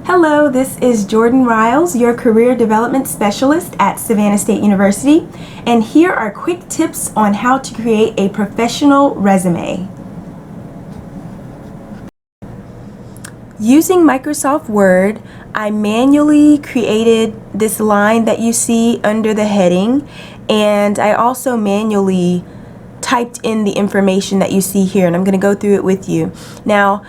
Hello, this is Jordan Riles, your Career Development Specialist at Savannah State University, and here are quick tips on how to create a professional resume. Using Microsoft Word, I manually created this line that you see under the heading, and I also manually typed in the information that you see here, and I'm going to go through it with you. Now,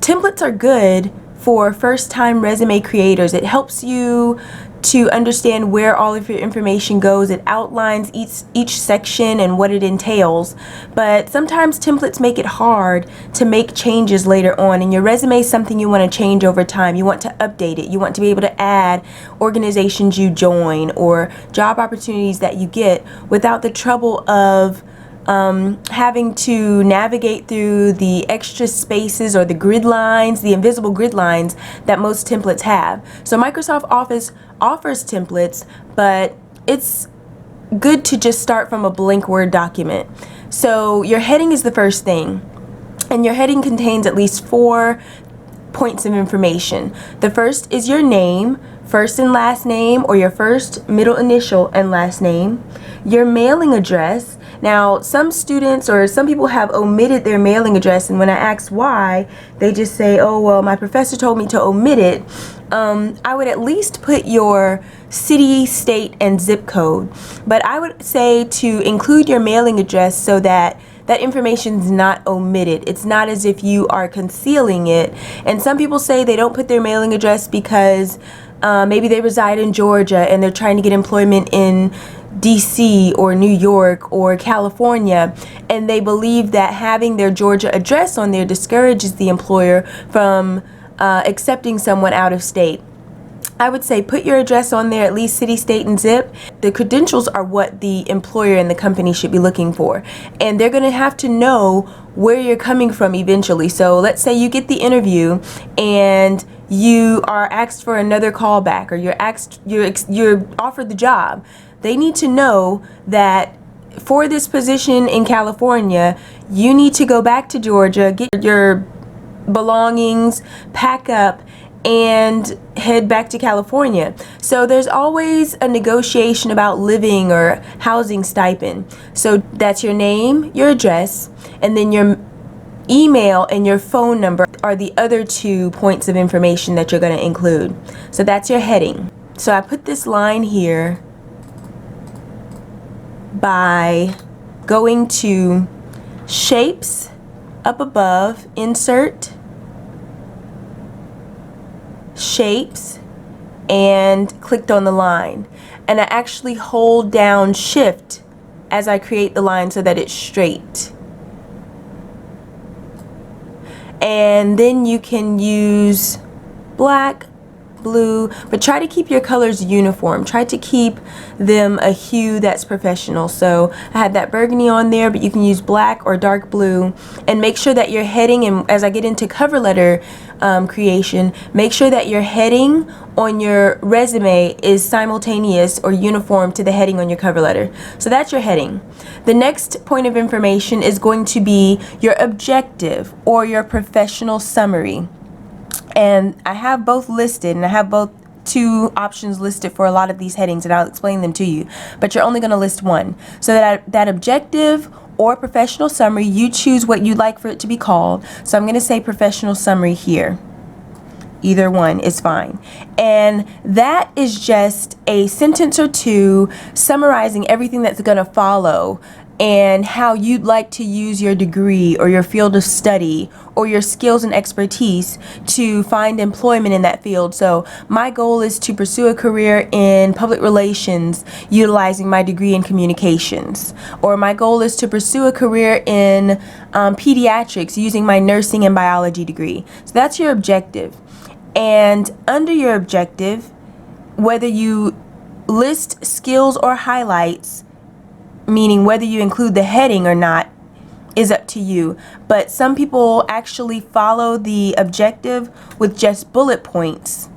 templates are good for first-time resume creators. It helps you to understand where all of your information goes. It outlines each section and what it entails. But sometimes templates make it hard to make changes later on, and your resume is something you want to change over time. You want to update it. You want to be able to add organizations you join or job opportunities that you get without the trouble of having to navigate through the extra spaces or the grid lines, the invisible grid lines that most templates have. So Microsoft Office offers templates, but it's good to just start from a blank Word document. So your heading is the first thing, and your heading contains at least 4 points of information. The first is your name, first and last name, or your first, middle initial, and last name. Your mailing address. Now, some students or some people have omitted their mailing address, and when I ask why, they just say, oh, well, my professor told me to omit it. I would at least put your city, state, and zip code. But I would say to include your mailing address so that that information is not omitted. It's not as if you are concealing it. And some people say they don't put their mailing address because maybe they reside in Georgia and they're trying to get employment in DC or New York or California, and they believe that having their Georgia address on there discourages the employer from accepting someone out of state. I would say put your address on there, at least city, state, and zip. The credentials are what the employer and the company should be looking for, and they're going to have to know where you're coming from eventually. So let's say you get the interview and you are asked for another callback, or you're offered the job. They need to know that for this position in California, you need to go back to Georgia, get your belongings, pack up, and head back to California. So there's always a negotiation about living or housing stipend. So that's your name, your address, and then your email and your phone number are the other 2 points of information that you're going to include. So that's your heading. So I put this line here by going to Shapes, up above, Insert, Shapes, and clicked on the line. And I actually hold down Shift as I create the line so that it's straight. And then you can use black, blue, but try to keep your colors uniform. Try to keep them a hue that's professional. So I had that burgundy on there, but you can use black or dark blue, and make sure that your heading, and as I get into cover letter creation, make sure that your heading on your resume is simultaneous or uniform to the heading on your cover letter. So that's your heading. The next point of information is going to be your objective or your professional summary. And I have both listed, and I have both 2 options listed for a lot of these headings, and I'll explain them to you. But you're only going to list one. So that objective or professional summary, you choose what you'd like for it to be called. So I'm going to say professional summary here. Either one is fine. And that is just a sentence or 2 summarizing everything that's going to follow and how you'd like to use your degree or your field of study or your skills and expertise to find employment in that field. So my goal is to pursue a career in public relations utilizing my degree in communications. Or my goal is to pursue a career in pediatrics using my nursing and biology degree. So that's your objective. And under your objective, whether you list skills or highlights, meaning whether you include the heading or not, is up to you. But some people actually follow the objective with just bullet points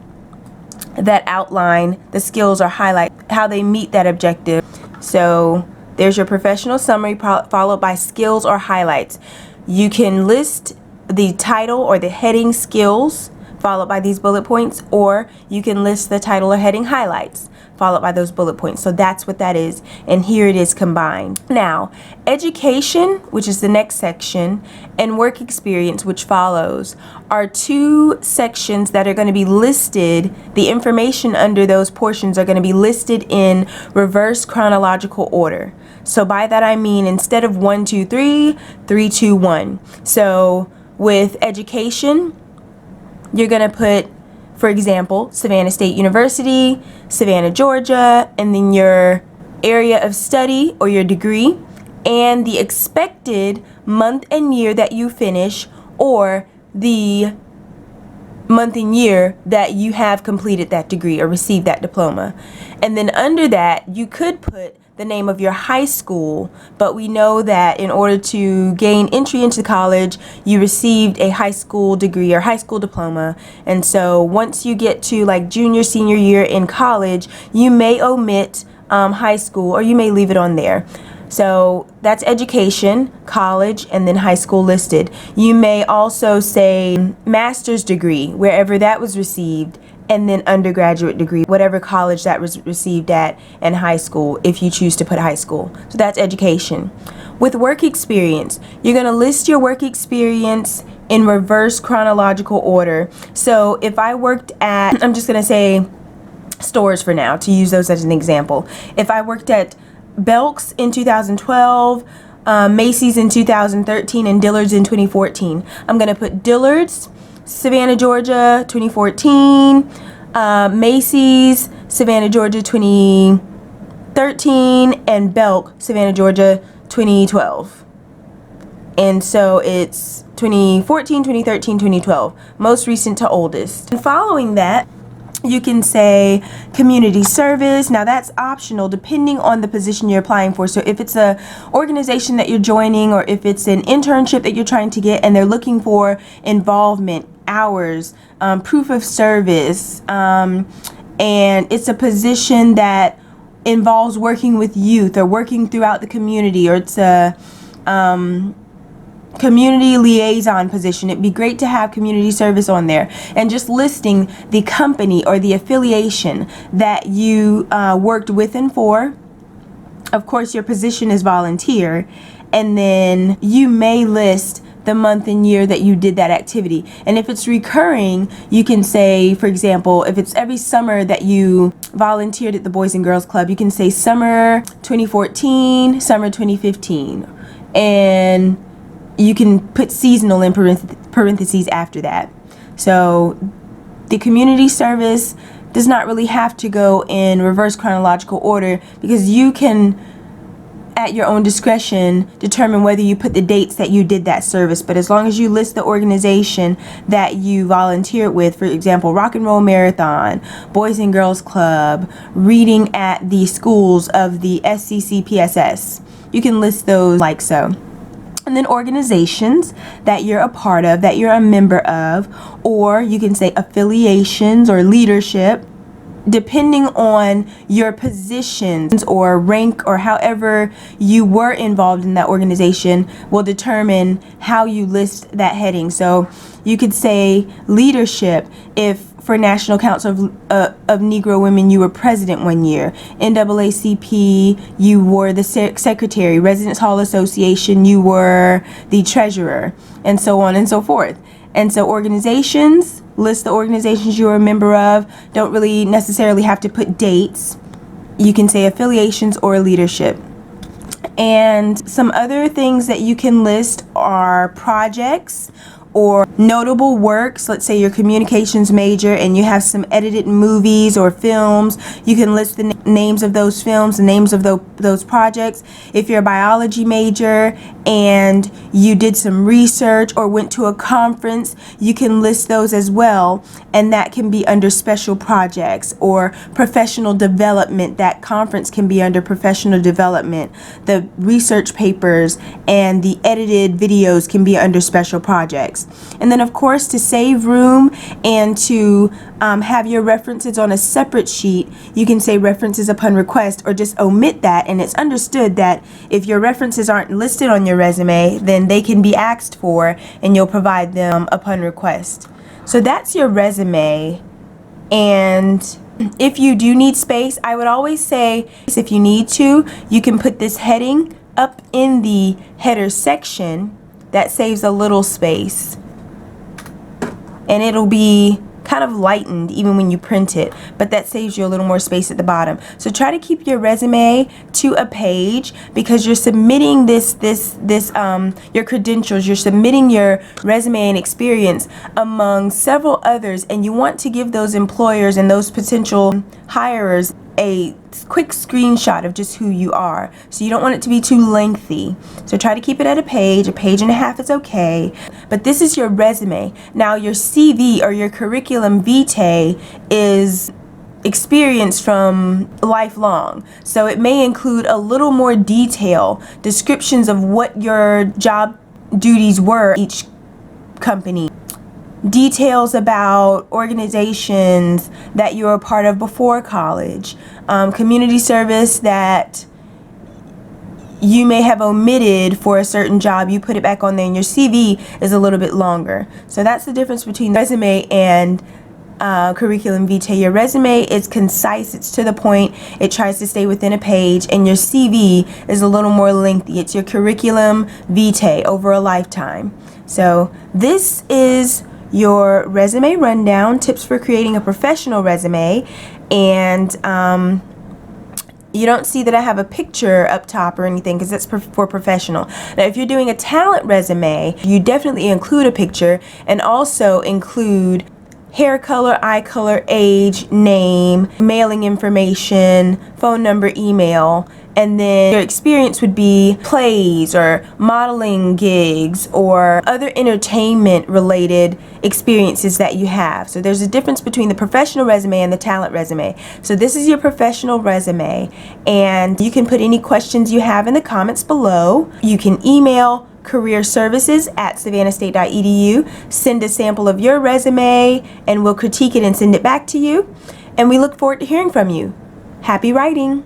that outline the skills or highlight how they meet that objective. So there's your professional summary followed by skills or highlights. You can list the title or the heading skills followed by these bullet points, or you can list the title or heading highlights followed by those bullet points. So that's what that is, and here it is combined. Now, education, which is the next section, and work experience, which follows, are two sections that are going to be listed. The information under those portions are going to be listed in reverse chronological order. So by that I mean, instead of 1, 2, 3, 3, 2, 1. So with education, you're going to put, for example, Savannah State University, Savannah, Georgia, and then your area of study or your degree, and the expected month and year that you finish, or the month and year that you have completed that degree or received that diploma. And then under that, you could put the name of your high school, but we know that in order to gain entry into college, you received a high school degree or high school diploma. And so once you get to like junior, senior year in college, you may omit high school, or you may leave it on there. So that's education, college, and then high school listed. You may also say master's degree, wherever that was received, and then undergraduate degree, whatever college that was received at, and high school, if you choose to put high school. So that's education. With work experience, you're going to list your work experience in reverse chronological order. So if I worked at, I'm just going to say stores for now, to use those as an example. If I worked at Belk's in 2012, Macy's in 2013, and Dillard's in 2014, I'm going to put Dillard's, Savannah, Georgia, 2014, Macy's, Savannah, Georgia, 2013, and Belk, Savannah, Georgia, 2012. And so it's 2014, 2013, 2012, most recent to oldest. And following that, you can say community service. Now that's optional depending on the position you're applying for. So if it's a organization that you're joining, or if it's an internship that you're trying to get and they're looking for involvement, hours, proof of service, and it's a position that involves working with youth or working throughout the community, or it's a community liaison position, it'd be great to have community service on there, and just listing the company or the affiliation that you worked with and for. Of course, your position is volunteer, and then you may list the month and year that you did that activity. And if it's recurring, you can say, for example, if it's every summer that you volunteered at the Boys and Girls Club, you can say summer 2014, summer 2015, and you can put seasonal in parentheses after that. So the community service does not really have to go in reverse chronological order, because you can, at your own discretion, determine whether you put the dates that you did that service. But as long as you list the organization that you volunteered with, for example, Rock and Roll Marathon, Boys and Girls Club, reading at the schools of the SCCPSS, you can list those like so. And then organizations that you're a part of, that you're a member of, or you can say affiliations or leadership, depending on your positions or rank or however you were involved in that organization will determine how you list that heading. So you could say leadership if for National Council of Negro Women you were president one year, NAACP you were the secretary, Residence Hall Association you were the treasurer, and so on and so forth. And so organizations, list the organizations you're a member of. Don't really necessarily have to put dates. You can say affiliations or leadership. And some other things that you can list are projects or notable works. Let's say you're a communications major and you have some edited movies or films. You can list the names of those films, the names of those projects. If you're a biology major and you did some research or went to a conference, you can list those as well, and that can be under special projects. Or professional development, that conference can be under professional development. The research papers and the edited videos can be under special projects. And then of course, to save room and to have your references on a separate sheet, you can say references upon request, or just omit that, and it's understood that if your references aren't listed on your resume, then they can be asked for and you'll provide them upon request. So that's your resume. And if you do need space, I would always say if you need to, you can put this heading up in the header section. That saves a little space. And it'll be kind of lightened even when you print it, but that saves you a little more space at the bottom. So try to keep your resume to a page, because you're submitting your credentials, you're submitting your resume and experience among several others, and you want to give those employers and those potential hirers a quick screenshot of just who you are. So you don't want it to be too lengthy. So try to keep it at a page and a half is okay. But this is your resume. Now your CV, or your curriculum vitae, is experience from lifelong. So it may include a little more detail, descriptions of what your job duties were each company. Details about organizations that you were a part of before college, community service that you may have omitted for a certain job, you put it back on there, and your CV is a little bit longer. So that's the difference between resume and curriculum vitae. Your resume is concise, it's to the point, it tries to stay within a page, and your CV is a little more lengthy. It's your curriculum vitae over a lifetime. So this is your resume rundown, tips for creating a professional resume. And you don't see that I have a picture up top or anything, because that's for professional. Now if you're doing a talent resume, you definitely include a picture, and also include hair color, eye color, age, name, mailing information, phone number, email. And then your experience would be plays or modeling gigs or other entertainment related experiences that you have. So there's a difference between the professional resume and the talent resume. So this is your professional resume, and you can put any questions you have in the comments below. You can email careerservices@savannahstate.edu, send a sample of your resume, and we'll critique it and send it back to you. And we look forward to hearing from you. Happy writing!